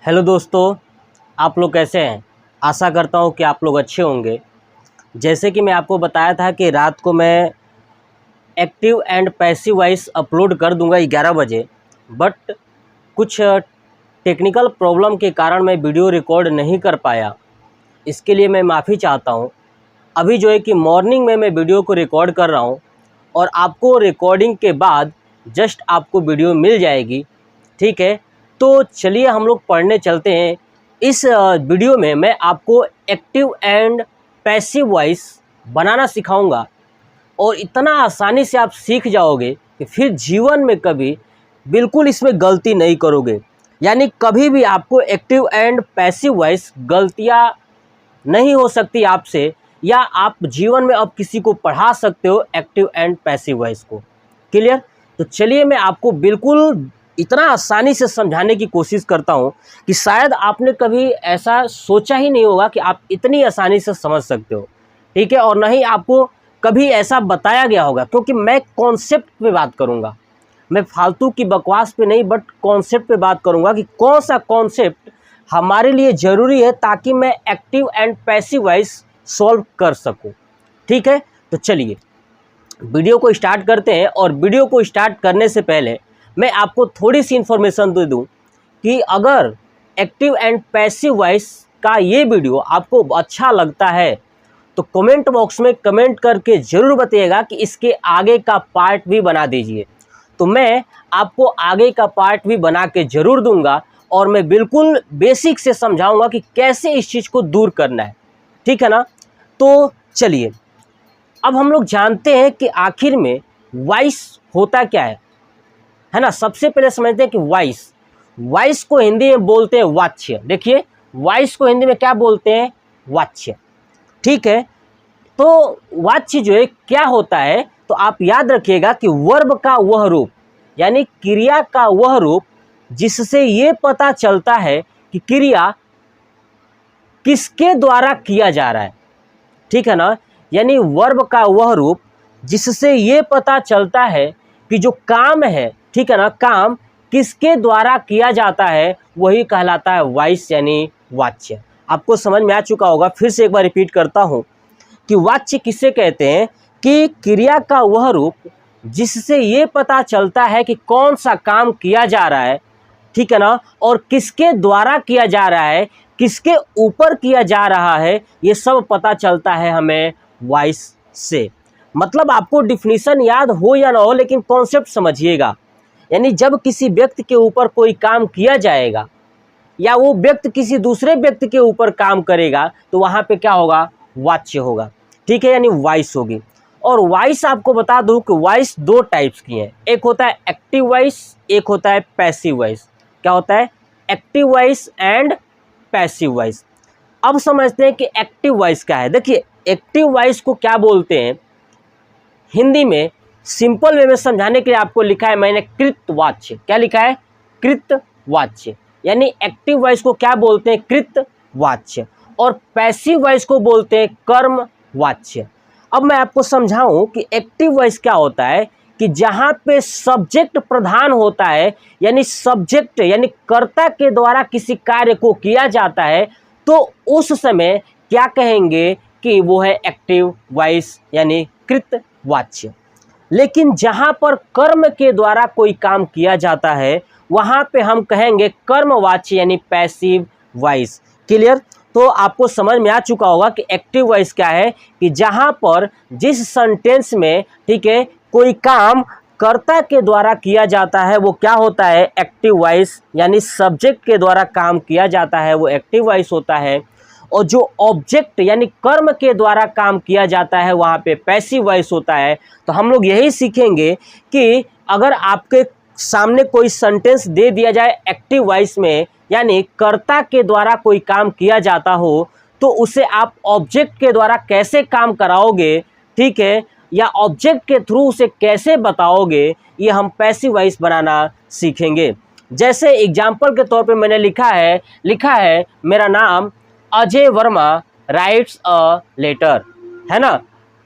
Hello दोस्तों, आप लोग कैसे हैं। आशा करता हूँ कि आप लोग अच्छे होंगे। जैसे कि मैं आपको बताया था कि रात को मैं active and passive voice upload कर दूंगा 11 बजे, बट कुछ टेक्निकल प्रॉब्लम के कारण मैं वीडियो रिकॉर्ड नहीं कर पाया। इसके लिए मैं माफ़ी चाहता हूँ। अभी जो है कि मॉर्निंग में मैं वीडियो को रिकॉर्ड कर रहा हूँ और आपको रिकॉर्डिंग के बाद जस्ट आपको वीडियो मिल जाएगी, ठीक है। तो चलिए हम लोग पढ़ने चलते हैं। इस वीडियो में मैं आपको एक्टिव एंड पैसिव वॉइस बनाना सिखाऊंगा और इतना आसानी से आप सीख जाओगे कि फिर जीवन में कभी बिल्कुल इसमें गलती नहीं करोगे। यानी कभी भी आपको एक्टिव एंड पैसिव वॉइस गलतियाँ नहीं हो सकती आपसे, या आप जीवन में अब किसी को पढ़ा सकते हो एक्टिव एंड पैसिव वॉइस को। क्लियर? तो चलिए मैं आपको बिल्कुल इतना आसानी से समझाने की कोशिश करता हूं कि शायद आपने कभी ऐसा सोचा ही नहीं होगा कि आप इतनी आसानी से समझ सकते हो, ठीक है। और ना ही आपको कभी ऐसा बताया गया होगा, क्योंकि मैं कॉन्सेप्ट पे बात करूंगा, मैं फालतू की बकवास पे नहीं बट कॉन्सेप्ट पे बात करूंगा कि कौन सा कॉन्सेप्ट हमारे लिए ज़रूरी है ताकि मैं active and passive voice solve कर सकूं, ठीक है। तो चलिए वीडियो को स्टार्ट करते हैं। और वीडियो को स्टार्ट करने से पहले मैं आपको थोड़ी सी इन्फॉर्मेशन दे दूं कि अगर एक्टिव एंड पैसिव वॉइस का ये वीडियो आपको अच्छा लगता है तो कमेंट बॉक्स में कमेंट करके ज़रूर बताइएगा कि इसके आगे का पार्ट भी बना दीजिए। तो मैं आपको आगे का पार्ट भी बना के ज़रूर दूंगा और मैं बिल्कुल बेसिक से समझाऊंगा कि कैसे इस चीज़ को दूर करना है, ठीक है ना। तो चलिए अब हम लोग जानते हैं कि आखिर में वॉइस होता क्या है ना। सबसे पहले समझते हैं कि वॉइस को हिंदी में बोलते हैं वाच्य। देखिए वॉइस को हिंदी में क्या बोलते हैं? वाच्य, ठीक है। तो वाच्य जो है क्या होता है, तो आप याद रखिएगा कि वर्ब का वह रूप, यानी क्रिया का वह रूप जिससे ये पता चलता है कि क्रिया किसके द्वारा किया जा रहा है, ठीक है ना। यानी वर्ब का वह रूप जिससे ये पता चलता है कि जो काम है, ठीक है ना, काम किसके द्वारा किया जाता है, वही कहलाता है वॉइस यानी वाच्य। आपको समझ में आ चुका होगा। फिर से एक बार रिपीट करता हूं कि वाच्य किसे कहते हैं? कि क्रिया का वह रूप जिससे ये पता चलता है कि कौन सा काम किया जा रहा है, ठीक है ना, और किसके द्वारा किया जा रहा है, किसके ऊपर किया जा रहा है, ये सब पता चलता है हमें वॉइस से। मतलब आपको डिफिनीशन याद हो या ना हो, लेकिन कॉन्सेप्ट समझिएगा। यानी जब किसी व्यक्ति के ऊपर कोई काम किया जाएगा या वो व्यक्ति किसी दूसरे व्यक्ति के ऊपर काम करेगा तो वहाँ पे क्या होगा? वाच्य होगा, ठीक है, यानी वॉइस होगी। और वॉइस आपको बता दूं कि वॉइस दो टाइप्स की है। एक होता है एक्टिव वॉइस, एक होता है पैसिव वॉइस। क्या होता है? Active voice and passive voice. अब समझते हैं कि एक्टिव वॉइस क्या है। देखिए एक्टिव वॉइस को क्या बोलते हैं हिंदी में, सिंपल वे में समझाने के लिए आपको लिखा है मैंने कृतवाच्य। क्या लिखा है? कृतवाच्य। यानी एक्टिव वॉइस को क्या बोलते हैं? कृतवाच्य। और पैसिव वॉइस को बोलते हैं कर्मवाच्य। अब मैं आपको समझाऊं कि एक्टिव वॉइस क्या होता है, कि जहां पे सब्जेक्ट प्रधान होता है, यानी सब्जेक्ट यानी कर्ता के द्वारा किसी कार्य को किया जाता है, तो उस समय क्या कहेंगे कि वो है एक्टिव वॉइस यानी कृतवाच्य। लेकिन जहां पर कर्म के द्वारा कोई काम किया जाता है वहां पे हम कहेंगे कर्मवाच्य यानी पैसिव वॉइस। क्लियर? तो आपको समझ में आ चुका होगा कि एक्टिव वॉइस क्या है, कि जहां पर जिस सेंटेंस में, ठीक है, कोई काम कर्ता के द्वारा किया जाता है वो क्या होता है? Active voice. यानी सब्जेक्ट के द्वारा काम किया जाता है वो एक्टिव वॉइस होता है। और जो ऑब्जेक्ट यानी कर्म के द्वारा काम किया जाता है वहाँ पे पैसिव वॉइस होता है। तो हम लोग यही सीखेंगे कि अगर आपके सामने कोई सेंटेंस दे दिया जाए एक्टिव वॉइस में, यानी कर्ता के द्वारा कोई काम किया जाता हो, तो उसे आप ऑब्जेक्ट के द्वारा कैसे काम कराओगे, ठीक है, या ऑब्जेक्ट के थ्रू उसे कैसे बताओगे, ये हम पैसिव वॉइस बनाना सीखेंगे। जैसे एग्जाम्पल के तौर पे मैंने लिखा है मेरा नाम Ajay Verma writes a letter, है ना।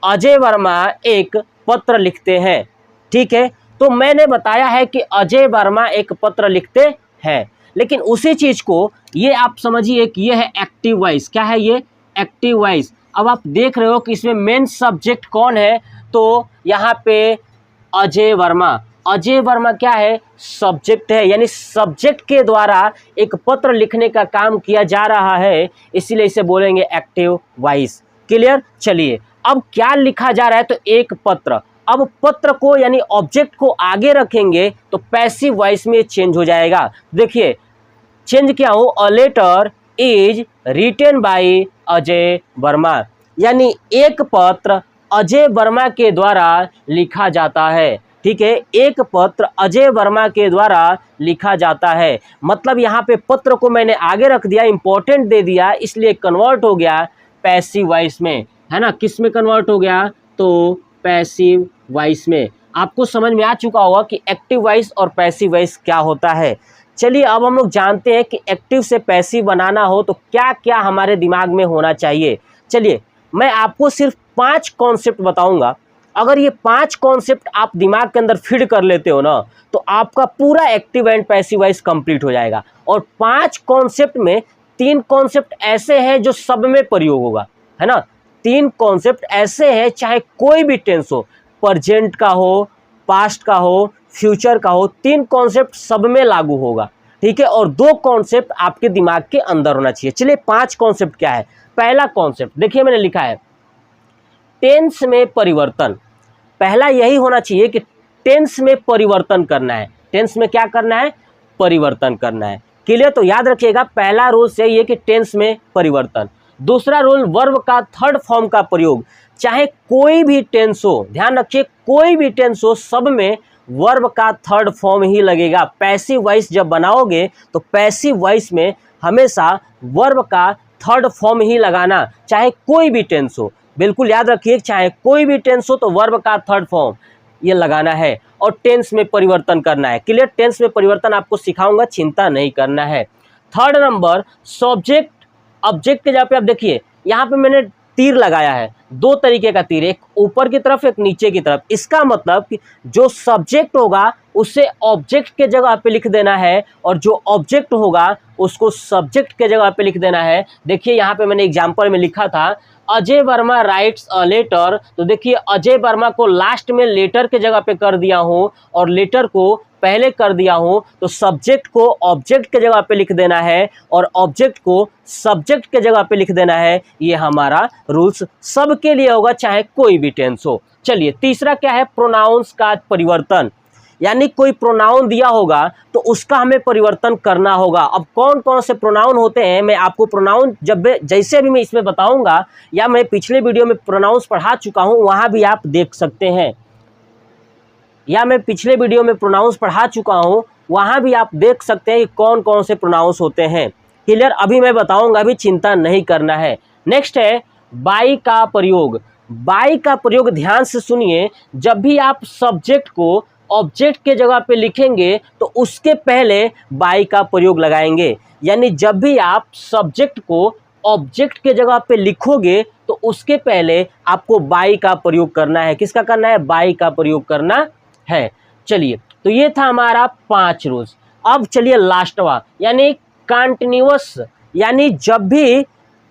अजय वर्मा एक पत्र लिखते हैं, ठीक है। तो मैंने बताया है कि अजय वर्मा एक पत्र लिखते हैं, लेकिन उसी चीज को ये आप समझिए कि ये है एक्टिव वॉइस। क्या है ये? Active voice. अब आप देख रहे हो कि इसमें मेन सब्जेक्ट कौन है, तो यहाँ पे अजय वर्मा। अजय वर्मा क्या है? सब्जेक्ट है, यानी सब्जेक्ट के द्वारा एक पत्र लिखने का काम किया जा रहा है, इसीलिए इसे बोलेंगे एक्टिव वॉइस। क्लियर? चलिए अब क्या लिखा जा रहा है, तो एक पत्र। अब पत्र को यानी ऑब्जेक्ट को आगे रखेंगे तो पैसिव वॉइस में चेंज हो जाएगा। देखिए चेंज क्या हो, a letter is written by Ajay Verma, यानी एक पत्र अजय वर्मा के द्वारा लिखा जाता है। ठीक है, एक पत्र अजय वर्मा के द्वारा लिखा जाता है। मतलब यहाँ पे पत्र को मैंने आगे रख दिया, इंपॉर्टेंट दे दिया, इसलिए कन्वर्ट हो गया पैसिव वॉइस में, है ना। किस में कन्वर्ट हो गया? तो पैसिव वॉइस में। आपको समझ में आ चुका होगा कि एक्टिव वॉइस और पैसिव वॉइस क्या होता है। चलिए अब हम लोग जानते हैं कि एक्टिव से पैसिव बनाना हो तो क्या क्या हमारे दिमाग में होना चाहिए। चलिए मैं आपको सिर्फ 5 कॉन्सेप्ट बताऊंगा। अगर ये 5 कॉन्सेप्ट आप दिमाग के अंदर फीड कर लेते हो ना, तो आपका पूरा active and passive voice complete हो जाएगा। और 5 कॉन्सेप्ट में 3 कॉन्सेप्ट ऐसे हैं जो सब में प्रयोग होगा, है ना। 3 कॉन्सेप्ट ऐसे हैं, चाहे कोई भी टेंस हो, प्रेजेंट का हो, पास्ट का हो, फ्यूचर का हो, 3 कॉन्सेप्ट सब में लागू होगा। ठीक है, और 2 कॉन्सेप्ट आपके दिमाग के अंदर होना चाहिए। चलिए 5 कॉन्सेप्ट क्या है। पहला कॉन्सेप्ट देखिए, मैंने लिखा है टेंस में परिवर्तन। पहला यही होना चाहिए कि टेंस में परिवर्तन करना है। टेंस में क्या करना है? परिवर्तन करना है। क्लियर? तो याद रखिएगा पहला रूल यही है कि टेंस में परिवर्तन। दूसरा रूल, वर्ब का थर्ड फॉर्म का प्रयोग। चाहे कोई भी टेंस हो, ध्यान रखिए कोई भी टेंस हो, सब में वर्ब का थर्ड फॉर्म ही लगेगा। पैसिव वॉइस जब बनाओगे तो पैसिव वॉइस में हमेशा वर्ब का थर्ड फॉर्म ही लगाना, चाहे कोई भी टेंस हो। बिल्कुल याद रखिए, चाहे कोई भी टेंस हो तो वर्ब का थर्ड फॉर्म ये लगाना है और टेंस में परिवर्तन करना है। क्लियर? टेंस में परिवर्तन आपको सिखाऊंगा, चिंता नहीं करना है। थर्ड नंबर, सब्जेक्ट ऑब्जेक्ट के जगह पे आप देखिए यहाँ पे मैंने तीर लगाया है, 2 तरीके का तीर, एक ऊपर की तरफ एक नीचे की तरफ। इसका मतलब कि जो सब्जेक्ट होगा उसे ऑब्जेक्ट के जगह पे लिख देना है और जो ऑब्जेक्ट होगा उसको सब्जेक्ट के जगह पे लिख देना है। देखिए यहाँ पे मैंने एग्जांपल में लिखा था Ajay Verma writes a letter, तो देखिए अजय वर्मा को लास्ट में लेटर के जगह पे कर दिया हूँ और लेटर को पहले कर दिया हूँ, तो सब्जेक्ट को ऑब्जेक्ट के जगह पे लिख देना है और ऑब्जेक्ट को सब्जेक्ट के जगह पे लिख देना है। ये हमारा रूल्स सबके लिए होगा, चाहे कोई भी टेंस हो। चलिए तीसरा क्या है? प्रोनाउंस का परिवर्तन, यानी कोई प्रोनाउन दिया होगा तो उसका हमें परिवर्तन करना होगा। अब कौन कौन से प्रोनाउन होते हैं मैं आपको प्रोनाउन जैसे अभी मैं इसमें बताऊंगा, या मैं पिछले वीडियो में प्रोनाउंस पढ़ा चुका हूं वहां भी आप देख सकते हैं, या मैं पिछले वीडियो में प्रोनाउंस पढ़ा चुका हूं वहां भी आप देख सकते हैं कि कौन कौन से प्रोनाउंस होते हैं। क्लियर? अभी मैं बताऊंगा, अभी चिंता नहीं करना है। नेक्स्ट है बाई का प्रयोग। बाई का प्रयोग ध्यान से सुनिए, जब भी आप सब्जेक्ट को ऑब्जेक्ट के जगह पे लिखेंगे तो उसके पहले बाई का प्रयोग लगाएंगे। यानी जब भी आप सब्जेक्ट को ऑब्जेक्ट के जगह पे लिखोगे तो उसके पहले आपको बाई का प्रयोग करना है। किसका करना है? बाई का प्रयोग करना है। चलिए तो ये था हमारा 5 रूल्स। अब चलिए लास्टवा, यानी कंटिन्यूअस, यानी जब भी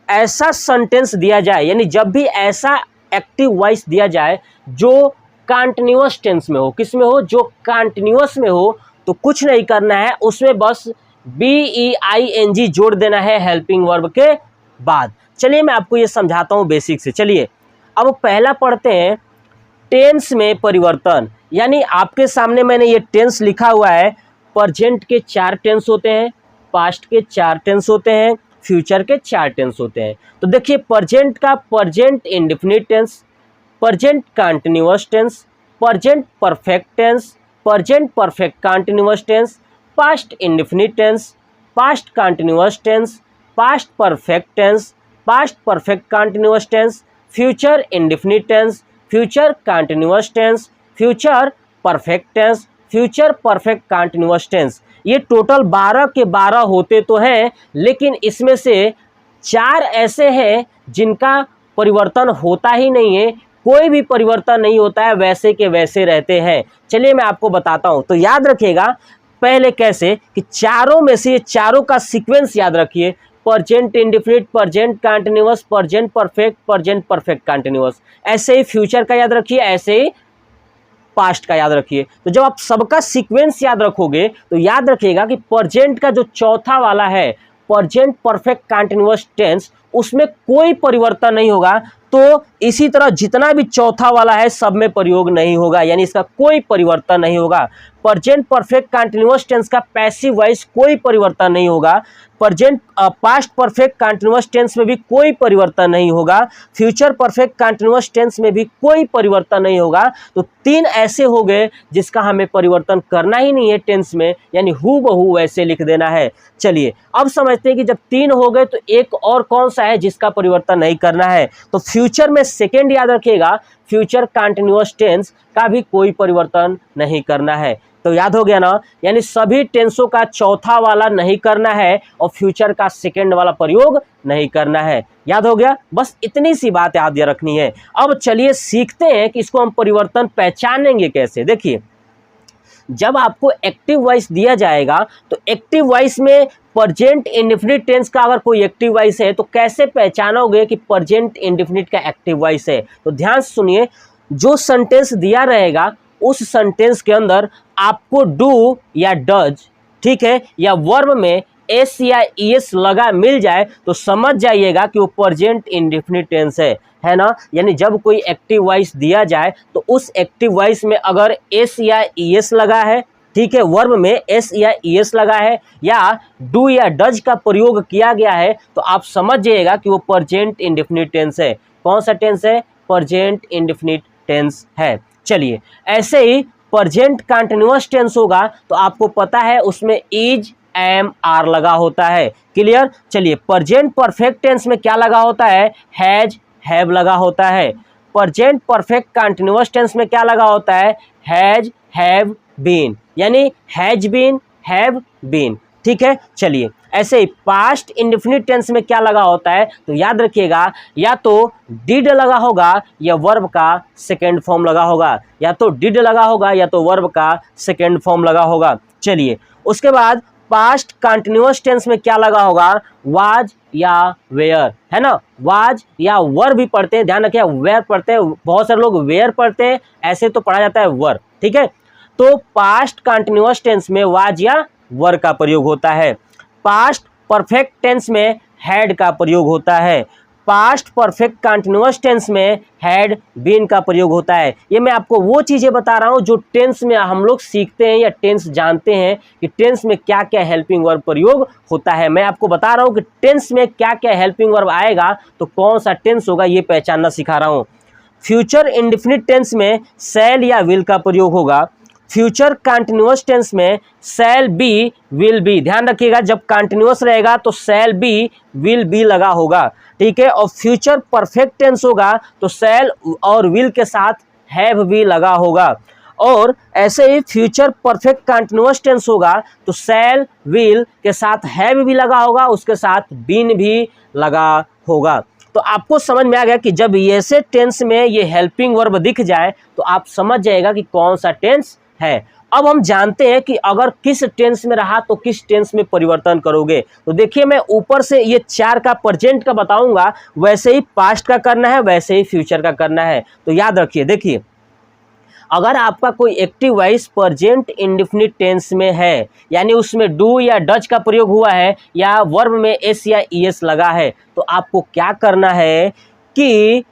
ऐसा सेंटेंस दिया जाए, यानी जब भी ऐसा एक्टिव वॉइस दिया जाए जो कंटिन्यूअस टेंस में हो, किस में हो? जो कंटिन्यूअस में हो, तो कुछ नहीं करना है, उसमें बस BEING जोड़ देना है हेल्पिंग वर्ब के बाद। चलिए मैं आपको ये समझाता हूँ बेसिक से। चलिए अब पहला पढ़ते हैं टेंस में परिवर्तन। यानी आपके सामने मैंने ये टेंस लिखा हुआ है, प्रेजेंट के 4 टेंस होते हैं, पास्ट के 4 टेंस होते हैं, फ्यूचर के 4 टेंस होते हैं। तो देखिए प्रेजेंट का present indefinite tense, present continuous tense, present perfect tense, present perfect continuous tense, past indefinite tense, past continuous tense, past perfect tense, past perfect continuous tense, future indefinite tense, future continuous tense, future perfect tense, future perfect continuous tense. ये total 12 के 12 होते तो हैं, लेकिन इसमें से 4 ऐसे हैं जिनका परिवर्तन होता ही नहीं है, कोई भी परिवर्तन नहीं होता है, वैसे के वैसे रहते हैं। चलिए मैं आपको बताता हूं। तो याद रखिएगा पहले कैसे कि चारों में से ये चारों का सीक्वेंस याद रखिए, present indefinite, present continuous, present perfect continuous. ऐसे ही फ्यूचर का याद रखिए, ऐसे ही पास्ट का याद रखिए। तो जब आप सबका सीक्वेंस याद रखोगे तो याद रखिएगा कि प्रेजेंट का जो चौथा वाला है प्रेजेंट परफेक्ट कंटीन्यूअस टेंस, उसमें कोई परिवर्तन नहीं होगा। तो इसी तरह जितना भी चौथा वाला है सब में प्रयोग नहीं होगा, यानी इसका कोई परिवर्तन नहीं होगा। प्रेजेंट परफेक्ट कंटीन्यूअस टेंस का पैसिव वॉइस कोई परिवर्तन नहीं होगा। Present past perfect continuous tense में भी कोई परिवर्तन नहीं होगा। फ्यूचर परफेक्ट कंटीन्यूअस टेंस में भी कोई परिवर्तन नहीं होगा। तो तीन ऐसे हो गए जिसका हमें परिवर्तन करना ही नहीं है टेंस में, यानी हूबहू वैसे लिख देना है। चलिए अब समझते हैं कि जब तीन हो गए तो एक और कौन सा है जिसका परिवर्तन नहीं करना है। तो फ्यूचर में सेकेंड याद रखिएगा, फ्यूचर कंटीन्यूअस टेंस का भी कोई परिवर्तन नहीं करना है। तो याद हो गया ना, यानी सभी टेंसों का चौथा वाला नहीं करना है और फ्यूचर का सेकेंड वाला प्रयोग नहीं करना है। याद हो गया, बस इतनी सी बात याद रखनी है। अब चलिए सीखते हैं कि इसको हम परिवर्तन पहचानेंगे कैसे। देखिए जब आपको एक्टिव वॉइस दिया जाएगा तो एक्टिव वॉइस में प्रेजेंट इंडेफिनिट टेंस का अगर कोई एक्टिव वॉइस है तो कैसे पहचानोगे कि प्रेजेंट इंडेफिनिट का एक्टिव वॉइस है। तो ध्यान से सुनिए, जो सेंटेंस दिया रहेगा उस सेंटेंस के अंदर आपको डू या डज, ठीक है, या वर्ब में एस या ईएस लगा मिल जाए तो समझ जाइएगा कि वो प्रेजेंट इंडेफिनिट टेंस है ना। यानी जब कोई एक्टिव वॉइस दिया जाए तो उस एक्टिव वॉइस में अगर एस या ईएस लगा है, ठीक है, वर्ब में एस या ईएस लगा है या डू या डज का प्रयोग किया गया है तो आप समझ जाइएगा कि वो प्रेजेंट इंडेफिनिट टेंस है। कौन सा टेंस है? प्रेजेंट इंडेफिनिट टेंस है। चलिए ऐसे ही प्रेजेंट कंटीन्यूअस टेंस होगा तो आपको पता है उसमें इज, एम, आर लगा होता है। क्लियर? चलिए प्रेजेंट परफेक्ट टेंस में क्या लगा होता है? हैज, हैव लगा होता है। प्रेजेंट परफेक्ट कंटीन्यूअस टेंस में क्या लगा होता है? हैज, हैव, बीन, यानी हैज बीन, हैव बीन। ठीक है, चलिए ऐसे ही पास्ट इंडेफिनिट टेंस में क्या लगा होता है? तो याद रखिएगा, या तो डिड लगा होगा या वर्ब का सेकेंड फॉर्म लगा होगा, या तो डिड लगा होगा या तो वर्ब का सेकेंड फॉर्म लगा होगा। चलिए उसके बाद पास्ट कंटीन्यूअस टेंस में क्या लगा होगा? वाज या वेयर, है ना। वाज या वर भी पढ़ते हैं, ध्यान रखिए, वेयर पढ़ते हैं, बहुत सारे लोग वेयर पढ़ते हैं, ऐसे तो पढ़ा जाता है वर। ठीक है, तो पास्ट कंटीन्यूअस टेंस में वाज या वर का प्रयोग होता है। पास्ट परफेक्ट टेंस में हैड का प्रयोग होता है। पास्ट परफेक्ट कंटीन्यूअस टेंस में हैड बीन का प्रयोग होता है। ये मैं आपको वो चीज़ें बता रहा हूँ जो टेंस में हम लोग सीखते हैं या टेंस जानते हैं कि टेंस में क्या क्या हेल्पिंग वर्ब प्रयोग होता है। मैं आपको बता रहा हूँ कि टेंस में क्या क्या हेल्पिंग वर्ब आएगा तो कौन सा टेंस होगा, ये पहचानना सिखा रहा हूँ। फ्यूचर इंडेफिनिट टेंस में शैल या विल का प्रयोग होगा। फ्यूचर कंटीन्यूअस टेंस में शैल बी, विल बी, ध्यान रखिएगा जब कंटीन्यूअस रहेगा तो शैल बी, विल बी लगा होगा। ठीक है, और फ्यूचर परफेक्ट टेंस होगा तो शैल और विल के साथ हैव भी लगा होगा। और ऐसे ही फ्यूचर परफेक्ट कंटीन्यूअस टेंस होगा तो शैल, विल के साथ हैव भी लगा होगा, उसके साथ बीन भी लगा होगा। तो आपको समझ में आ गया कि जब ऐसे टेंस में ये हेल्पिंग वर्ब दिख जाए तो आप समझ जाएगा कि कौन सा टेंस है। अब हम जानते हैं कि अगर किस टेंस में रहा तो किस टेंस में परिवर्तन करोगे। तो देखिए मैं ऊपर से ये चार का प्रेजेंट का बताऊंगा, वैसे ही पास्ट का करना है, वैसे ही फ्यूचर का करना है। तो याद रखिए, देखिए अगर आपका कोई active voice present indefinite tense में है, यानी उसमें डू या डज का प्रयोग हुआ है या वर्ब में एस या ईएस लगा है, तो आपको क्या करना है कि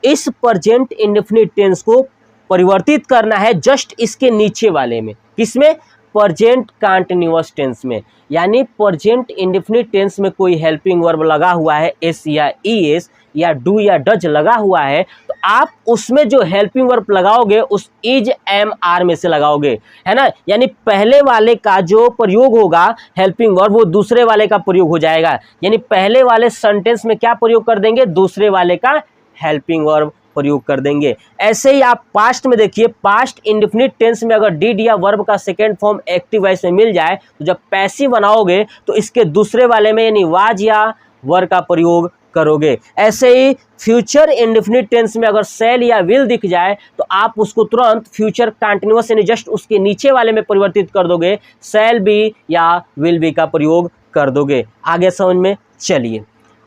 इस प्रेजेंट इंडेफिनिट टेंस को परिवर्तित करना है जस्ट इसके नीचे वाले में। किसमें? प्रेजेंट कंटीन्यूअस टेंस में। यानी प्रेजेंट इंडेफिनिट टेंस में कोई हेल्पिंग वर्ब लगा हुआ है, एस या ईएस या डू या डज लगा हुआ है, तो आप उसमें जो हेल्पिंग वर्ब लगाओगे उस इज, एम, आर में से लगाओगे, है ना। यानी पहले वाले का जो प्रयोग होगा हेल्पिंग वर्ब वो दूसरे वाले का प्रयोग हो जाएगा। यानी पहले वाले सेंटेंस में क्या प्रयोग कर देंगे? दूसरे वाले का हेल्पिंग वर्ब प्रयोग कर देंगे। ऐसे ही आप पास्ट में देखिए, पास्ट इंडेफिनिट टेंस में अगर डिड या वर्ब का सेकेंड फॉर्म एक्टिव वॉइस में मिल जाए तो जब पैसिव बनाओगे तो इसके दूसरे वाले में यानी वाज या वर का प्रयोग करोगे। ऐसे ही फ्यूचर इंडेफिनिट टेंस में अगर शैल या विल दिख जाए तो आप उसको तुरंत फ्यूचर कंटिन्यूअस यानी जस्ट उसके नीचे वाले में परिवर्तित कर दोगे, शैल बी या विल बी का प्रयोग कर दोगे। आगे समझ में चलिए,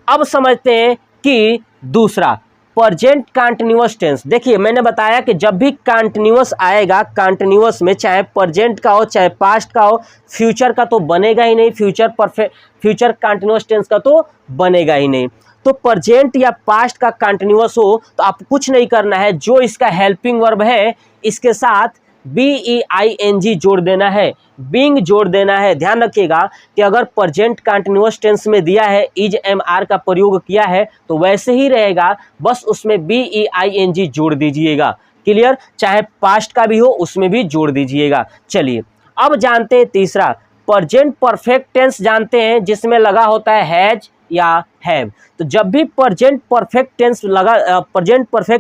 अब समझते हैं कि दूसरा प्रेजेंट कंटिन्यूअस टेंस। देखिए मैंने बताया कि जब भी कंटिन्यूअस आएगा, कंटिन्यूअस में चाहे प्रेजेंट का हो चाहे पास्ट का हो, फ्यूचर का तो बनेगा ही नहीं, फ्यूचर कंटिन्यूअस टेंस का तो बनेगा ही नहीं। तो प्रेजेंट या पास्ट का कंटिन्यूअस हो तो आप कुछ नहीं करना है, जो इसका हेल्पिंग वर्ब है इसके साथ BEING जोड़ देना है, बीइंग जोड़ देना है। ध्यान रखिएगा कि अगर प्रेजेंट कंटिन्यूअस टेंस में दिया है इज MR का प्रयोग किया है तो वैसे ही रहेगा, बस उसमें BEING जोड़ दीजिएगा। क्लियर? चाहे पास्ट का भी हो उसमें भी जोड़ दीजिएगा। चलिए अब जानते हैं तीसरा प्रेजेंट परफेक्ट टेंस जानते हैं, जिसमें लगा होता है हैज या हैव। तो जब भी प्रेजेंट परफेक्ट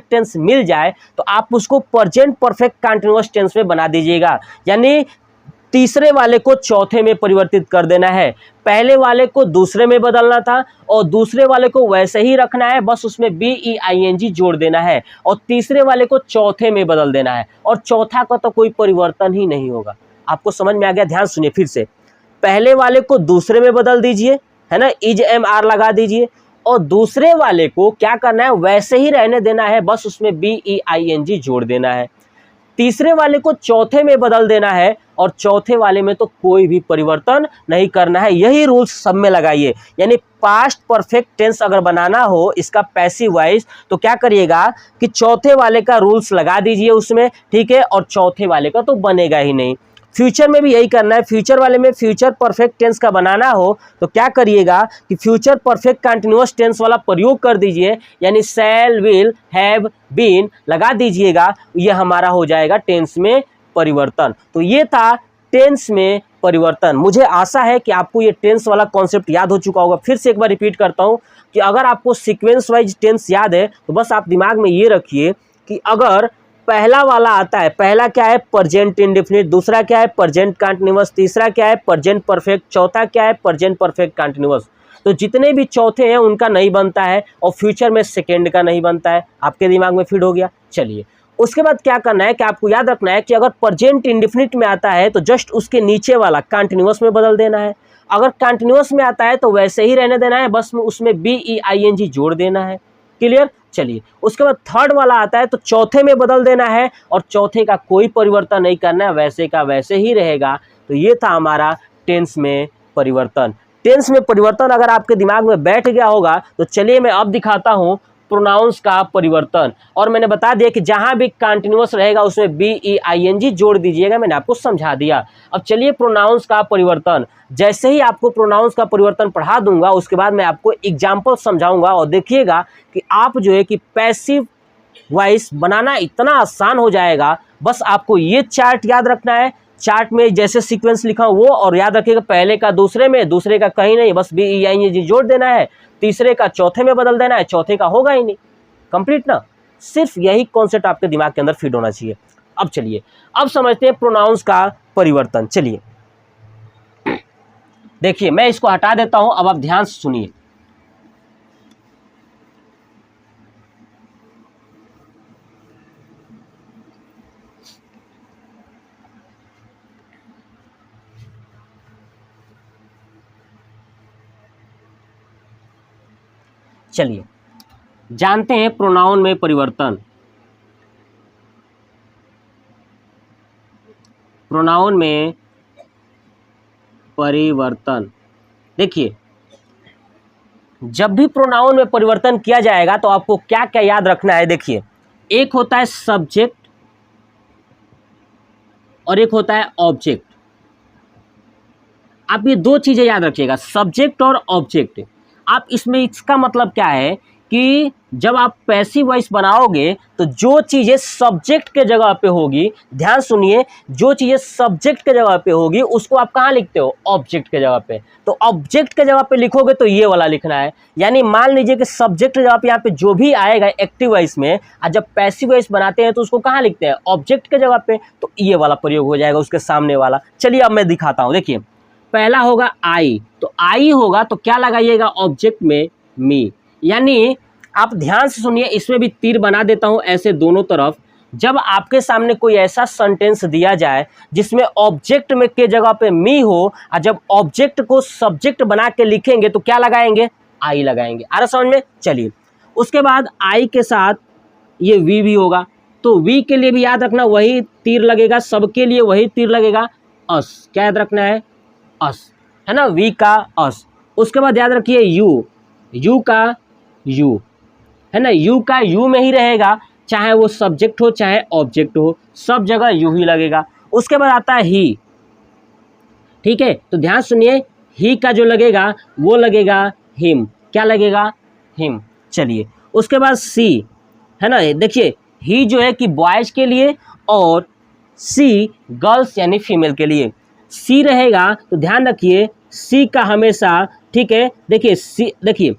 टेंस मिल जाए तो आप उसको प्रेजेंट परफेक्ट कंटिन्यूअस टेंस में बना दीजिएगा, यानी तीसरे वाले को चौथे में परिवर्तित कर देना है। पहले वाले को दूसरे में बदलना था और दूसरे वाले को वैसे ही रखना है, बस उसमें BEING जोड़ देना है और तीसरे वाले को चौथे में बदल देना है और चौथा का तो कोई परिवर्तन ही नहीं होगा। आपको समझ में आ गया? ध्यान सुनिए फिर से, पहले वाले को दूसरे में बदल दीजिए, है ना, इज MR लगा दीजिए और दूसरे वाले को क्या करना है, वैसे ही रहने देना है, बस उसमें BEING जोड़ देना है। तीसरे वाले को चौथे में बदल देना है और चौथे वाले में तो कोई भी परिवर्तन नहीं करना है। यही रूल्स सब में लगाइए। यानी पास्ट परफेक्ट टेंस अगर बनाना हो इसका पैसिव वॉइस तो क्या करिएगा कि चौथे वाले का रूल्स लगा दीजिए उसमें, ठीक है, और चौथे वाले का तो बनेगा ही नहीं। फ्यूचर में भी यही करना है। फ्यूचर वाले में फ्यूचर परफेक्ट टेंस का बनाना हो तो क्या करिएगा कि फ्यूचर परफेक्ट कंटिन्यूअस टेंस वाला प्रयोग कर दीजिए, यानी शैल, विल, हैव, बीन लगा दीजिएगा। ये हमारा हो जाएगा टेंस में परिवर्तन। तो ये था टेंस में परिवर्तन। मुझे आशा है कि आपको ये टेंस वाला कॉन्सेप्ट याद हो चुका होगा। फिर से एक बार रिपीट करता हूँ कि अगर आपको सीक्वेंस वाइज टेंस याद है तो बस आप दिमाग में ये रखिए कि अगर पहला वाला आता है, पहला क्या है प्रेजेंट इंडेफिनिट, दूसरा क्या है प्रेजेंट कंटिन्यूअस, तीसरा क्या है प्रेजेंट परफेक्ट, चौथा क्या है प्रेजेंट परफेक्ट कंटिन्यूअस। तो जितने भी चौथे हैं उनका नहीं बनता है और फ्यूचर में सेकेंड का नहीं बनता है। आपके दिमाग में फिट हो गया? चलिए उसके बाद क्या करना है कि आपको याद रखना है कि अगर प्रेजेंट इंडेफिनिट में आता है तो जस्ट उसके नीचे वाला कंटिन्यूअस में बदल देना है। अगर कंटिन्यूअस में आता है तो वैसे ही रहने देना है, बस उसमें BEING जोड़ देना है। क्लियर? चलिए उसके बाद थर्ड वाला आता है तो चौथे में बदल देना है और चौथे का कोई परिवर्तन नहीं करना है, वैसे का वैसे ही रहेगा। तो ये था हमारा टेंस में परिवर्तन। टेंस में परिवर्तन अगर आपके दिमाग में बैठ गया होगा तो चलिए मैं अब दिखाता हूँ प्रोनाउंस का परिवर्तन। और मैंने बता दिया कि जहां भी कंटिन्यूअस रहेगा उसमें BEING जोड़ दीजिएगा, मैंने आपको समझा दिया। अब चलिए प्रोनाउंस का परिवर्तन। जैसे ही आपको प्रोनाउंस का परिवर्तन पढ़ा दूंगा उसके बाद मैं आपको एग्जाम्पल समझाऊंगा और देखिएगा कि आप जो है कि पैसिव वॉइस बनाना इतना आसान हो जाएगा। बस आपको ये चार्ट याद रखना है, चार्ट में जैसे सीक्वेंस लिखा वो, और याद रखिएगा पहले का दूसरे में, दूसरे का कहीं नहीं, बस BEING जोड़ देना है, तीसरे का चौथे में बदल देना है, चौथे का होगा ही नहीं। कंप्लीट ना? सिर्फ यही कॉन्सेप्ट आपके दिमाग के अंदर फिट होना चाहिए। अब चलिए अब समझते हैं प्रोनाउंस का परिवर्तन। चलिए देखिए मैं इसको हटा देता हूं, अब आप ध्यान से सुनिए। चलिए जानते हैं प्रोनाउन में परिवर्तन। प्रोनाउन में परिवर्तन, देखिए जब भी प्रोनाउन में परिवर्तन किया जाएगा तो आपको क्या क्या याद रखना है। देखिए एक होता है सब्जेक्ट और एक होता है ऑब्जेक्ट। आप ये दो चीजें याद रखिएगा, सब्जेक्ट और ऑब्जेक्ट। आप इसमें इसका मतलब क्या है कि जब आप पैसिव वॉइस बनाओगे तो जो चीज़ें सब्जेक्ट के जगह पे होगी, ध्यान सुनिए, जो चीज़ें सब्जेक्ट के जगह पे होगी उसको आप कहाँ लिखते हो? ऑब्जेक्ट के जगह पे। तो ऑब्जेक्ट के जगह पे लिखोगे तो ये वाला लिखना है। यानी मान लीजिए कि सब्जेक्ट के जगह पे यहाँ पे जो भी आएगा एक्टिव वॉइस में, और जब पैसिव वॉइस बनाते हैं तो उसको कहाँ लिखते हैं? ऑब्जेक्ट के जगह पे। तो ये वाला प्रयोग हो जाएगा उसके सामने वाला। चलिए अब मैं दिखाता हूँ। देखिए पहला होगा आई, तो आई होगा तो क्या लगाइएगा ऑब्जेक्ट में? मी। यानी आप ध्यान से सुनिए, इसमें भी तीर बना देता हूं ऐसे दोनों तरफ। जब आपके सामने कोई ऐसा सेंटेंस दिया जाए जिसमें ऑब्जेक्ट में के जगह पे मी हो, और जब ऑब्जेक्ट को सब्जेक्ट बना के लिखेंगे तो क्या लगाएंगे, आई लगाएंगे। आ रहा समझ में? चलिए, उसके बाद आई के साथ ये वी भी होगा, तो वी के लिए भी याद रखना वही तीर लगेगा, सबके लिए वही तीर लगेगा। अस, क्या याद रखना है, अस, है ना, वी का अस। उसके बाद याद रखिए यू, यू का यू, है ना, यू का यू में ही रहेगा, चाहे वो सब्जेक्ट हो चाहे ऑब्जेक्ट हो, सब जगह यू ही लगेगा। उसके बाद आता है ही, ठीक है, तो ध्यान सुनिए, ही का जो लगेगा वो लगेगा हिम, क्या लगेगा, हिम। चलिए, उसके बाद सी, है ना, देखिए ही जो है कि बॉयज के लिए और सी गर्ल्स यानी फीमेल के लिए। सी रहेगा तो ध्यान रखिए, सी का हमेशा, ठीक है, देखिए सी, देखिए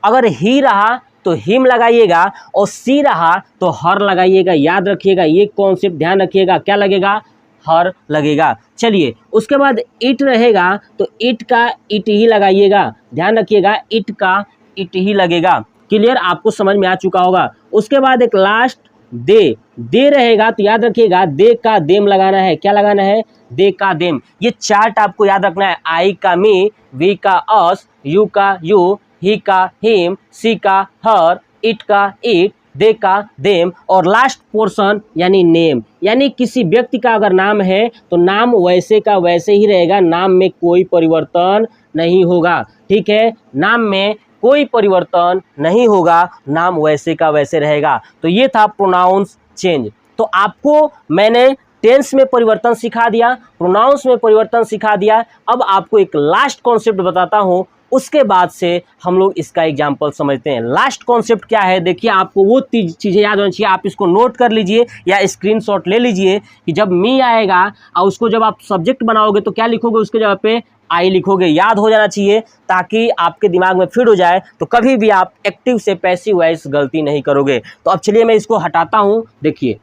अगर ही रहा तो हिम लगाइएगा और सी रहा तो हर लगाइएगा। याद रखिएगा ये कॉन्सेप्ट, ध्यान रखिएगा, क्या लगेगा, हर लगेगा। चलिए, उसके बाद इट रहेगा तो इट का इट ही लगाइएगा, ध्यान रखिएगा इट का इट ही लगेगा। क्लियर, आपको समझ में आ चुका होगा। उसके बाद एक लास्ट दे, दे रहेगा तो याद रखिएगा दे का देम लगाना है, क्या लगाना है, दे का देम। ये चार्ट आपको याद रखना है, आई का मी, वी का अस, यू का यू, ही का हिम, सी का हर, इट का इट, दे का देम, और लास्ट पोर्शन यानी नेम, यानी किसी व्यक्ति का अगर नाम है तो नाम वैसे का वैसे ही रहेगा, नाम में कोई परिवर्तन नहीं होगा। ठीक है, नाम में कोई परिवर्तन नहीं होगा, नाम वैसे का वैसे रहेगा। तो ये था प्रोनाउंस चेंज। तो आपको मैंने टेंस में परिवर्तन सिखा दिया, प्रोनाउंस में परिवर्तन सिखा दिया। अब आपको एक लास्ट कॉन्सेप्ट बताता हूँ, उसके बाद से हम लोग इसका एग्जाम्पल समझते हैं। लास्ट कॉन्सेप्ट क्या है, देखिए आपको वो चीज़ें याद होनी चाहिए, आप इसको नोट कर लीजिए या स्क्रीनशॉट ले लीजिए कि जब मी आएगा और उसको जब आप सब्जेक्ट बनाओगे तो क्या लिखोगे, उसके जगह पे आई लिखोगे। याद हो जाना चाहिए ताकि आपके दिमाग में फिट हो जाए, तो कभी भी आप एक्टिव से पैसिव वॉइस गलती नहीं करोगे। तो अब चलिए मैं इसको हटाता हूँ। देखिए,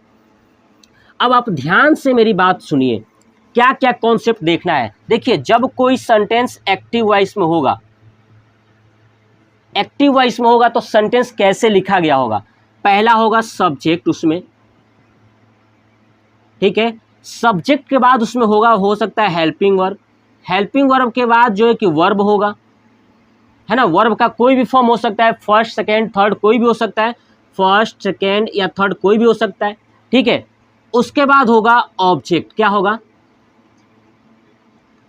अब आप ध्यान से मेरी बात सुनिए, क्या क्या कॉन्सेप्ट देखना है। देखिए, जब कोई सेंटेंस एक्टिव वॉइस में होगा, एक्टिव वॉइस में होगा तो सेंटेंस कैसे लिखा गया होगा, पहला होगा सब्जेक्ट उसमें, ठीक है, सब्जेक्ट के बाद उसमें होगा, हो सकता है हेल्पिंग वर्ब, हेल्पिंग वर्ब के बाद जो है कि वर्ब होगा, है ना, वर्ब का कोई भी फॉर्म हो सकता है, फर्स्ट सेकेंड थर्ड कोई भी हो सकता है, फर्स्ट सेकेंड या थर्ड कोई भी हो सकता है, ठीक है। उसके बाद होगा ऑब्जेक्ट, क्या होगा,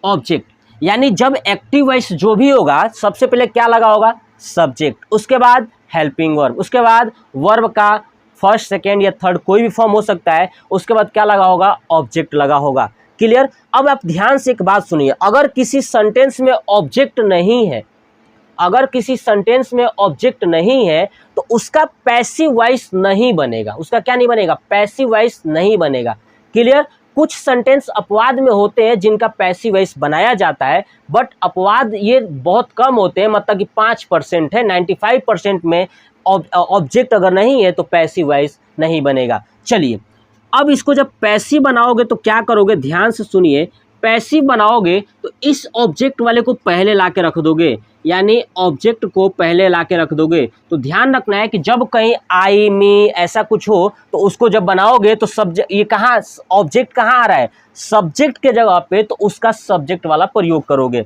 ऑब्जेक्ट, यानी जब एक्टिव वॉइस जो भी होगा सबसे पहले क्या लगा होगा, सब्जेक्ट, उसके बाद हेल्पिंग वर्ब, उसके बाद वर्ब का फर्स्ट सेकेंड या थर्ड कोई भी फॉर्म हो सकता है, उसके बाद क्या लगा होगा, ऑब्जेक्ट लगा होगा। क्लियर। अब आप ध्यान से एक बात सुनिए, अगर किसी सेंटेंस में ऑब्जेक्ट नहीं है, अगर किसी सेंटेंस में ऑब्जेक्ट नहीं है तो उसका पैसिव वॉइस नहीं बनेगा, उसका क्या नहीं बनेगा, पैसिव वॉइस नहीं बनेगा। क्लियर। कुछ सेंटेंस अपवाद में होते हैं जिनका पैसिव वॉइस बनाया जाता है, बट अपवाद ये बहुत कम होते हैं, मतलब कि 5% है, 95% में ऑब्जेक्ट अगर नहीं है तो पैसिव वॉइस नहीं बनेगा। चलिए, अब इसको जब पैसिव बनाओगे तो क्या करोगे, ध्यान से सुनिए, पैसिव बनाओगे तो इस ऑब्जेक्ट वाले को पहले ला के रख दोगे, यानी ऑब्जेक्ट को पहले ला के रख दोगे। तो ध्यान रखना है कि जब कहीं आई मी ऐसा कुछ हो तो उसको जब बनाओगे तो सब्जेक्ट, ये कहाँ ऑब्जेक्ट कहाँ आ रहा है, सब्जेक्ट के जगह पे, तो उसका सब्जेक्ट वाला प्रयोग करोगे।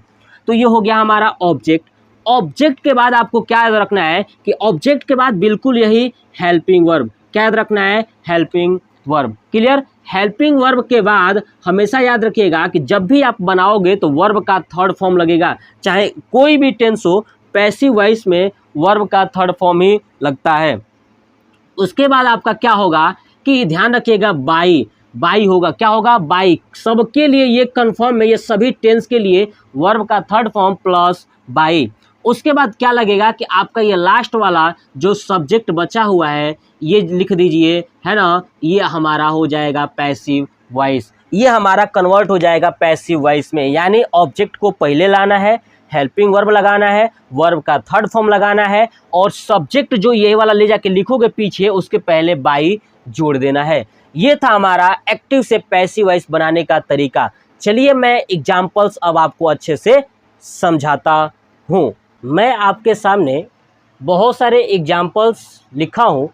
तो ये हो गया हमारा ऑब्जेक्ट। ऑब्जेक्ट के बाद आपको क्या याद रखना है कि ऑब्जेक्ट के बाद बिल्कुल यही हेल्पिंग वर्ब, क्या याद रखना है, helping verb. Clear. Helping verb के बाद हमेशा याद रखिएगा कि जब भी आप बनाओगे तो वर्ब का थर्ड फॉर्म लगेगा, चाहे कोई भी टेंस हो, पैसिव वॉइस में वर्ब का थर्ड फॉर्म ही लगता है। उसके बाद आपका क्या होगा कि ध्यान रखिएगा, बाई, बाई होगा, क्या होगा, बाई। सबके लिए ये कंफर्म है, ये सभी टेंस के लिए वर्ब का थर्ड फॉर्म प्लस बाई। उसके बाद क्या लगेगा कि आपका ये लास्ट वाला जो सब्जेक्ट बचा हुआ है ये लिख दीजिए, है ना, ये हमारा हो जाएगा पैसिव वॉइस, ये हमारा कन्वर्ट हो जाएगा पैसिव वॉइस में। यानी ऑब्जेक्ट को पहले लाना है, हेल्पिंग वर्ब लगाना है, वर्ब का थर्ड फॉर्म लगाना है, और सब्जेक्ट जो ये वाला ले जाके लिखोगे पीछे उसके पहले बाई जोड़ देना है। ये था हमारा एक्टिव से पैसिव वॉइस बनाने का तरीका। चलिए मैं एग्जाम्पल्स अब आपको अच्छे से समझाता हूँ। मैं आपके सामने बहुत सारे एग्जाम्पल्स लिखा हूँ,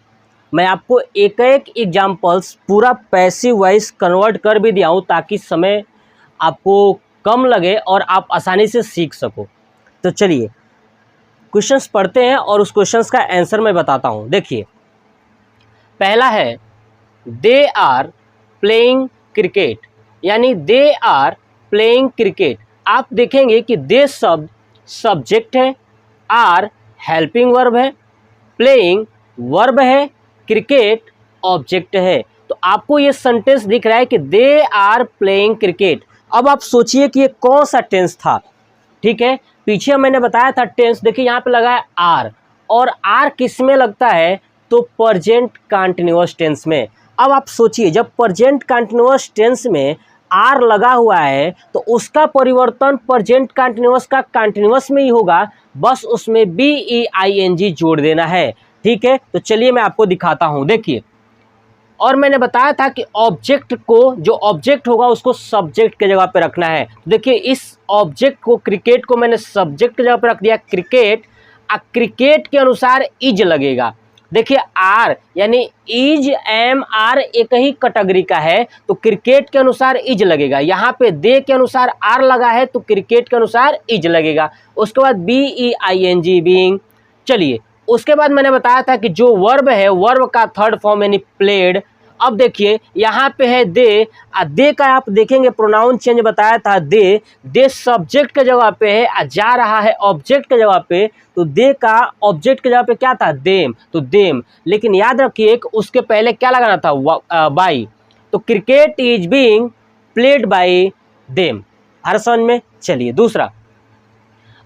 मैं आपको एक एक एग्जाम्पल्स पूरा पैसिव वॉइस कन्वर्ट कर भी दिया हूँ ताकि समय आपको कम लगे और आप आसानी से सीख सको। तो चलिए क्वेश्चंस पढ़ते हैं और उस क्वेश्चंस का आंसर मैं बताता हूँ। देखिए पहला है दे आर प्लेइंग क्रिकेट, यानी दे आर प्लेइंग क्रिकेट। आप देखेंगे कि दे शब्द सब्जेक्ट है, आर हेल्पिंग वर्ब है, प्लेइंग वर्ब है, क्रिकेट ऑब्जेक्ट है। तो आपको ये सेंटेंस दिख रहा है कि दे आर प्लेइंग क्रिकेट। अब आप सोचिए कि ये कौन सा टेंस था, ठीक है। पीछे मैंने बताया था टेंस, देखिए यहाँ पे लगा है आर, और आर किस में लगता है, तो प्रेजेंट कंटीन्यूअस टेंस में। अब आप सोचिए जब प्रेजेंट कंटीन्यूअस टेंस में आर लगा हुआ है तो उसका परिवर्तन प्रेजेंट कंटीन्यूअस का कंटीन्यूअस में ही होगा, बस उसमें BEING जोड़ देना है, ठीक है। तो चलिए मैं आपको दिखाता हूं। देखिए, और मैंने बताया था कि ऑब्जेक्ट को, जो ऑब्जेक्ट होगा उसको सब्जेक्ट के जगह पे रखना है। तो देखिए इस ऑब्जेक्ट को, क्रिकेट को मैंने सब्जेक्ट के जगह पे रख दिया, क्रिकेट। क्रिकेट के अनुसार इज लगेगा। देखिए आर यानी इज एम आर एक ही कैटेगरी का है, तो क्रिकेट के अनुसार इज लगेगा। यहाँ पे दे के अनुसार आर लगा है तो क्रिकेट के अनुसार इज लगेगा। उसके बाद BEING बीइंग। चलिए उसके बाद मैंने बताया था कि जो वर्ब है, वर्ब का थर्ड फॉर्म यानी प्लेड। अब देखिए यहाँ पे है दे, दे का आप देखेंगे प्रोनाउन चेंज बताया था, दे सब्जेक्ट के जगह पे है, जा रहा है ऑब्जेक्ट के जगह पे, तो दे का ऑब्जेक्ट के जगह पे क्या था, देम, तो देम। लेकिन याद रखिए उसके पहले क्या लगाना था, बाई। तो cricket is being played by them. हर समझ में। चलिए दूसरा,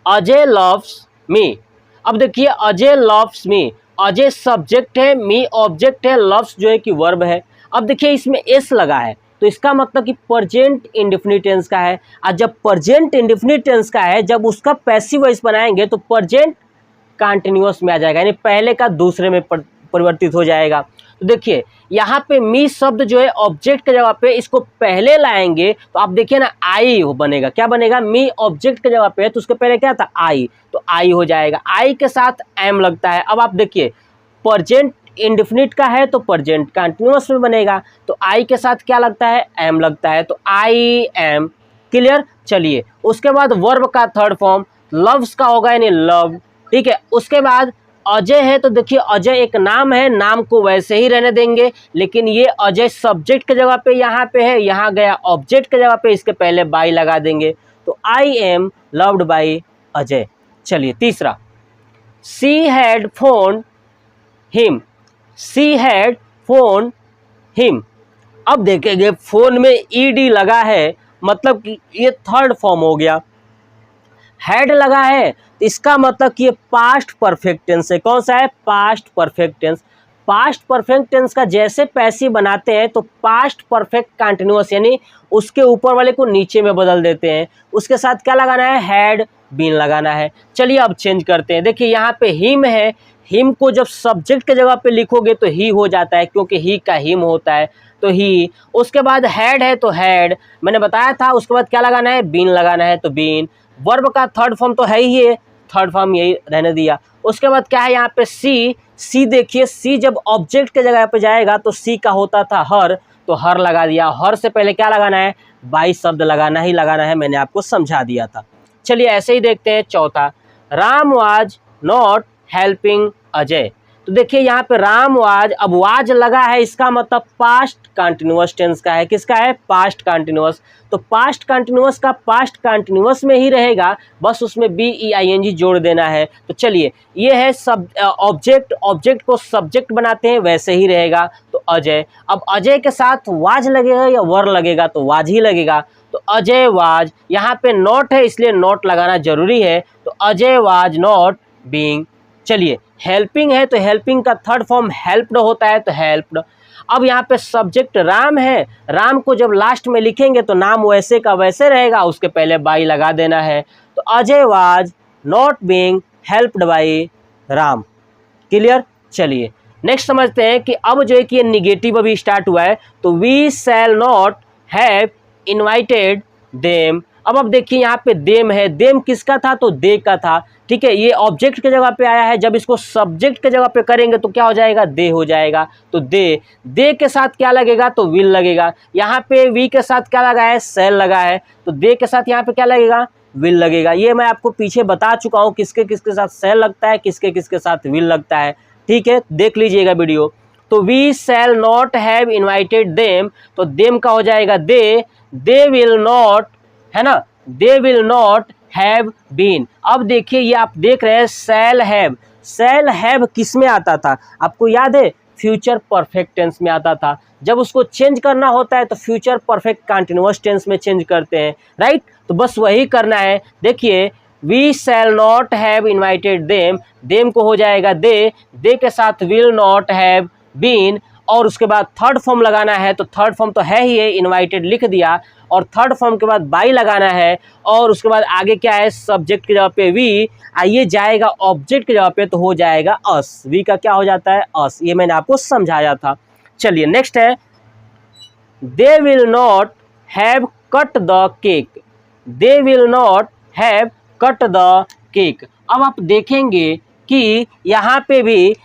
अजय लव्स मी। अब देखिए Ajay loves me, Ajay subject है, मी ऑब्जेक्ट है, लव्स जो है कि वर्ब है। अब देखिए इसमें एस लगा है तो इसका मतलब कि प्रेजेंट इंडेफिनिट टेंस का है। और जब प्रेजेंट इंडेफिनिट टेंस का है, जब उसका पैसिव वॉइस बनाएंगे तो प्रेजेंट कंटीन्यूअस में आ जाएगा, यानी पहले का दूसरे में परिवर्तित हो जाएगा। तो देखिए यहाँ पे मी शब्द जो है ऑब्जेक्ट के जगह पे, इसको पहले लाएंगे तो आप देखिए ना आई बनेगा। क्या बनेगा, मी ऑब्जेक्ट के जगह पे है तो उसके पहले क्या था, आई, तो आई हो जाएगा। आई के साथ एम लगता है। अब आप देखिए प्रेजेंट इंडेफिनिट का है तो प्रेजेंट कंटीन्यूअस में बनेगा, तो आई के साथ क्या लगता है, एम लगता है, तो आई एम। क्लियर। चलिए उसके बाद वर्ब का थर्ड फॉर्म लव्स का होगा, यानी लव, ठीक है। उसके बाद अजय है तो देखिए अजय एक नाम है, नाम को वैसे ही रहने देंगे, लेकिन ये अजय सब्जेक्ट के जगह पे यहाँ पे है, यहाँ गया ऑब्जेक्ट के जगह पे, इसके पहले बाई लगा देंगे, तो I am loved by Ajay. चलिए तीसरा, she had phone him, she had phone him. अब देखेंगे फोन में ईडी लगा है, मतलब कि ये थर्ड फॉर्म हो गया। हैड लगा है तो इसका मतलब कि ये पास्ट परफेक्ट टेंस है। कौन सा है, past perfect tense. Past perfect tense का जैसे पैसिव बनाते हैं तो पास्ट परफेक्ट कंटिन्यूअस, यानी उसके ऊपर वाले को नीचे में बदल देते हैं। उसके साथ क्या लगाना है, हैड बीन लगाना है। चलिए अब चेंज करते हैं। देखिए यहाँ पे हिम है, हिम को जब सब्जेक्ट के जगह पे लिखोगे तो ही हो जाता है, क्योंकि ही का हिम होता है, तो ही। उसके बाद हैड है तो हैड, मैंने बताया था। उसके बाद क्या लगाना है, बीन लगाना है, तो बीन। वर्ब का थर्ड फॉर्म तो है ही है, थर्ड फॉर्म यही रहने दिया। उसके बाद क्या है यहाँ पे सी, सी देखिए सी जब ऑब्जेक्ट के जगह पे जाएगा तो सी का होता था हर, तो हर लगा दिया। हर से पहले क्या लगाना है, बाई शब्द लगाना ही लगाना है, मैंने आपको समझा दिया था। चलिए ऐसे ही देखते हैं चौथा, Ram was not helping Ajay. तो देखिए यहाँ पे राम वाज, अब वाज लगा है, इसका मतलब पास्ट कंटिन्यूअस टेंस का है। किसका है, पास्ट कंटिन्यूअस। तो पास्ट कंटिन्यूअस का पास्ट कंटिन्यूअस में ही रहेगा, बस उसमें BEING जोड़ देना है। तो चलिए ये है सब ऑब्जेक्ट, ऑब्जेक्ट को सब्जेक्ट बनाते हैं वैसे ही रहेगा, तो अजय। अब अजय के साथ वाज लगेगा या वर लगेगा, तो वाज ही लगेगा, तो अजय वाज। यहाँ पे नॉट है इसलिए नॉट लगाना जरूरी है, तो अजय वाज नॉट बीइंग। चलिए हेल्पिंग है तो हेल्पिंग का थर्ड फॉर्म हेल्प्ड होता है, तो हेल्प्ड। अब यहाँ पे सब्जेक्ट राम है, राम को जब लास्ट में लिखेंगे तो नाम वैसे का वैसे रहेगा, उसके पहले बाई लगा देना है, तो Ajay was not being helped by Ram. Clear. चलिए नेक्स्ट समझते हैं कि अब जो है कि ये निगेटिव अभी स्टार्ट हुआ है, तो we shall not have invited them. अब देखिए यहाँ पे देम है, देम किसका था तो दे का था, ठीक है। ये ऑब्जेक्ट की जगह पे आया है, जब इसको सब्जेक्ट की जगह पे करेंगे तो क्या हो जाएगा, दे हो जाएगा। तो दे के साथ क्या लगेगा तो विल लगेगा। यहाँ पे वी के साथ क्या लगा है, सेल लगा है, तो दे के साथ यहाँ पे क्या लगेगा, विल लगेगा। ये मैं आपको पीछे बता चुका हूँ किसके किसके साथ सेल लगता है, किसके किसके साथ विल लगता है, ठीक है, देख लीजिएगा वीडियो। तो we shall not have invited them, तो देम का हो जाएगा दे विल नॉट, है ना, they will not have been. अब देखिए ये आप देख रहे हैं शैल हैव किस में आता था, आपको याद है, फ्यूचर परफेक्ट टेंस में आता था। जब उसको चेंज करना होता है तो फ्यूचर परफेक्ट कंटिन्यूअस टेंस में चेंज करते हैं, राइट। तो बस वही करना है। देखिए we shall not have invited them को हो जाएगा दे के साथ विल नॉट हैव बीन, और उसके बाद थर्ड फॉर्म लगाना है, तो थर्ड फॉर्म तो है ही है, इन्वाइटेड लिख दिया, और थर्ड फॉर्म के बाद बाई लगाना है, और उसके बाद आगे क्या है, सब्जेक्ट की जगह पे वी, आइए जाएगा ऑब्जेक्ट की जगह पे तो हो जाएगा अस, वी का क्या हो जाता है, अस। ये मैंने आपको समझाया था। चलिए नेक्स्ट है, दे will not have cut the cake, they will not have cut the cake. अब आप देखेंगे कि यहाँ पे भी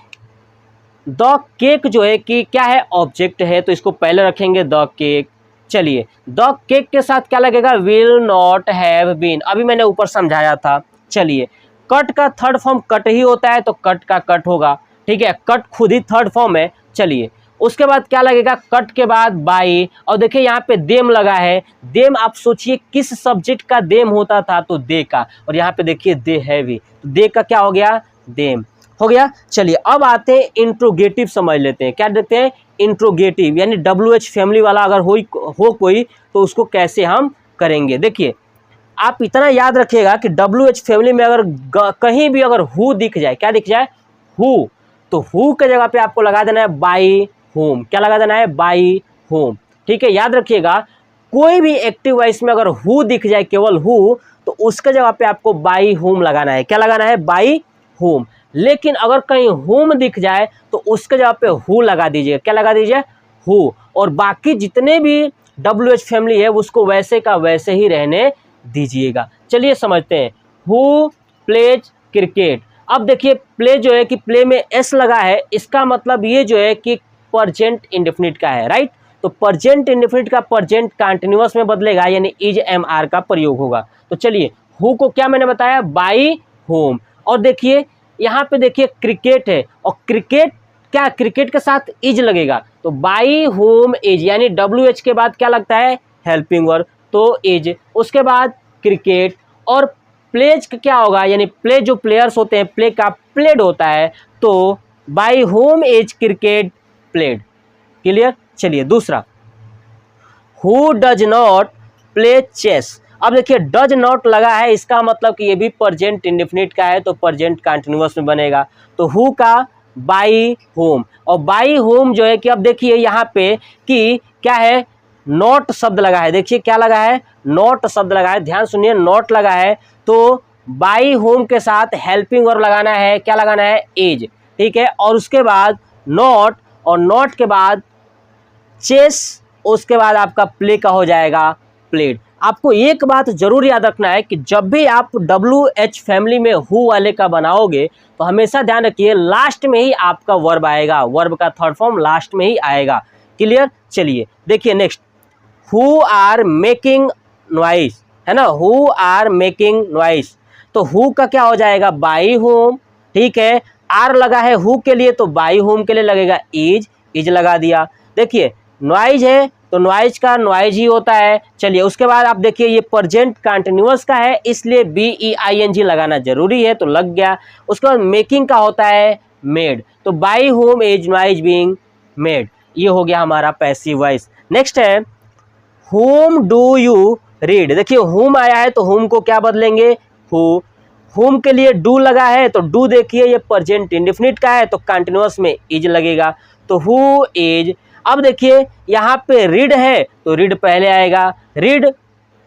द केक जो है कि क्या है, ऑब्जेक्ट है, तो इसको पहले रखेंगे द केक। चलिए द केक के साथ क्या लगेगा, विल नॉट हैव बीन, अभी मैंने ऊपर समझाया था। चलिए कट का थर्ड फॉर्म कट ही होता है, तो कट का कट होगा, ठीक है, कट खुद ही थर्ड फॉर्म है। चलिए उसके बाद क्या लगेगा, कट के बाद बाई, और देखिए यहाँ पे देम लगा है, देम आप सोचिए किस सब्जेक्ट का देम होता था, तो दे का, और यहाँ पे देखिए दे है भी, तो दे का क्या हो गया, देम हो गया। चलिए अब आते हैं इंट्रोगेटिव, समझ लेते हैं क्या देखते हैं, इंट्रोगेटिव, यानी WH फैमिली वाला अगर हो कोई तो उसको कैसे हम करेंगे। देखिए आप इतना याद रखिएगा कि WH फैमिली में अगर कहीं भी अगर हु दिख जाए, क्या दिख जाए, हु, तो हु के जगह पे आपको लगा देना है बाई होम, क्या लगा देना है, बाई होम, ठीक है, याद रखिएगा। कोई भी एक्टिव वॉइस में अगर हु दिख जाए, केवल हु, तो उसके जगह पे आपको बाई होम लगाना है, क्या लगाना है, बाई होम। लेकिन अगर कहीं होम दिख जाए तो उसके जगह पे हु लगा दीजिए, क्या लगा दीजिए, हु, और बाकी जितने भी WH फैमिली है उसको वैसे का वैसे ही रहने दीजिएगा। चलिए समझते हैं, हु प्लेज क्रिकेट। अब देखिए प्ले जो है कि प्ले में एस लगा है, इसका मतलब ये जो है कि प्रेजेंट इंडेफिनिट का है, राइट। तो प्रेजेंट इंडेफिनिट का प्रेजेंट कंटिन्यूअस में बदलेगा, यानी इज MR का प्रयोग होगा। तो चलिए हु को क्या मैंने बताया, बाई होम, और देखिए यहाँ पे देखिए क्रिकेट है, और क्रिकेट क्या, क्रिकेट के साथ इज लगेगा, तो बाई होम इज, यानी WH के बाद क्या लगता है, हेल्पिंग वर्ब, तो इज, उसके बाद क्रिकेट, और प्लेज का क्या होगा, यानी प्ले जो प्लेयर्स होते हैं, प्ले का प्लेड होता है, तो by whom is cricket played. Clear. चलिए दूसरा, who does not play chess. अब देखिए डज नॉट लगा है, इसका मतलब कि ये भी प्रेजेंट इंडेफिनिट का है, तो प्रेजेंट कंटिन्यूअस में बनेगा, तो हु का बाई होम, और बाई होम जो है कि अब देखिए यहाँ पे कि क्या है, नॉट शब्द लगा है, देखिए क्या लगा है, नॉट शब्द लगा है, ध्यान सुनिए, नॉट लगा है, तो बाई होम के साथ हेल्पिंग वर्ब लगाना है, क्या लगाना है, इज, ठीक है, और उसके बाद नॉट, और नॉट के बाद चेस, उसके बाद आपका प्ले का हो जाएगा प्लेड। आपको एक बात जरूर याद रखना है कि जब भी आप WH फैमिली में हु वाले का बनाओगे तो हमेशा ध्यान रखिए लास्ट में ही आपका वर्ब आएगा, वर्ब का थर्ड फॉर्म लास्ट में ही आएगा। क्लियर। चलिए देखिए next, who are making noise, है ना, हु आर मेकिंग नॉइज, तो हु का क्या हो जाएगा, बाई होम, ठीक है, आर लगा है हु के लिए, तो बाई होम के लिए लगेगा इज लगा दिया। देखिए नॉइज है तो नॉइज का नॉइज ही होता है। चलिए उसके बाद आप देखिए ये प्रेजेंट कंटिन्यूअस का है, इसलिए BEING लगाना जरूरी है, तो लग गया। उसके बाद मेकिंग का होता है मेड, तो by whom is noise being made, ये हो गया हमारा पैसिव वॉइस। नेक्स्ट है होम डू यू रीड। देखिए होम आया है तो होम को क्या बदलेंगे, हु, होम के लिए डू लगा है, तो डू देखिए ये प्रेजेंट इंडेफिनिट का है, तो कंटिन्यूअस में इज लगेगा, तो हु इज। अब देखिए यहाँ पे रीड है तो रीड पहले आएगा, रीड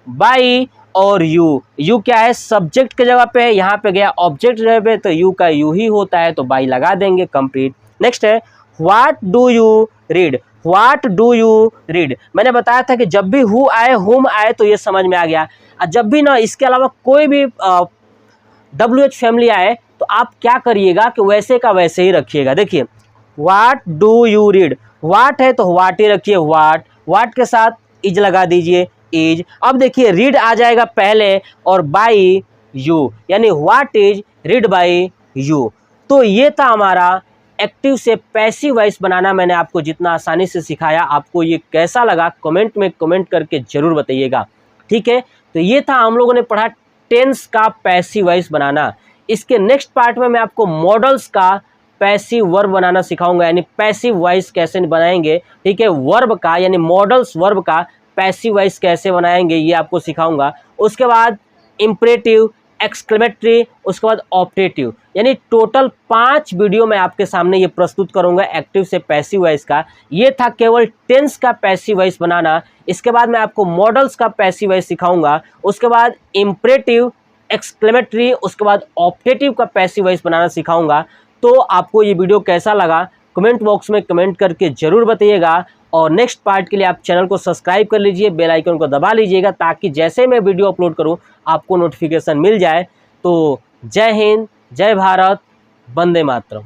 बाई, और यू क्या है, सब्जेक्ट के जगह पे है, यहाँ पे गया ऑब्जेक्ट जगह पे, तो यू का यू ही होता है, तो बाई लगा देंगे, कंप्लीट। नेक्स्ट है what do you read, what do you read, मैंने बताया था कि जब भी हु आए हुम आए तो ये समझ में आ गया। और जब भी ना इसके अलावा कोई भी WH फैमिली आए तो आप क्या करिएगा कि वैसे का वैसे ही रखिएगा। देखिए what do you read, what है तो व्हाट ही रखिए, व्हाट के साथ इज लगा दीजिए, इज। अब देखिए रीड आ जाएगा पहले और बाई यू, यानी what is read by you. तो ये था हमारा एक्टिव से पैसिव वॉइस बनाना। मैंने आपको जितना आसानी से सिखाया, आपको ये कैसा लगा कमेंट में कमेंट करके जरूर बताइएगा, ठीक है। तो ये था हम लोगों ने पढ़ा टेंस का पैसिव वॉइस बनाना। इसके नेक्स्ट पार्ट में मैं आपको मॉडल्स का पैसिव वर्ब बनाना सिखाऊंगा, यानी पैसिव वॉइस कैसे बनाएंगे, ठीक है। वर्ब का यानी मॉडल्स वर्ब का पैसिव वॉइस कैसे बनाएंगे ये आपको सिखाऊंगा। उसके बाद इंपरेटिव, एक्सक्लेमेटरी, उसके बाद ऑप्टेटिव, यानी टोटल 5 वीडियो मैं आपके सामने ये प्रस्तुत करूंगा एक्टिव से पैसिव वॉइस का। ये था केवल टेंस का पैसिव वॉइस बनाना। इसके बाद मैं आपको मॉडल्स का पैसिव वॉइस सिखाऊंगा, उसके बाद इंपरेटिव, एक्सक्लेमेटरी, उसके बाद ऑप्टेटिव का पैसिव वॉइस बनाना सिखाऊंगा। तो आपको ये वीडियो कैसा लगा कमेंट बॉक्स में कमेंट करके जरूर बताइएगा। और नेक्स्ट पार्ट के लिए आप चैनल को सब्सक्राइब कर लीजिए, बेल आइकन को दबा लीजिएगा, ताकि जैसे मैं वीडियो अपलोड करूं आपको नोटिफिकेशन मिल जाए। तो जय हिंद, जय भारत, वंदे मातरम।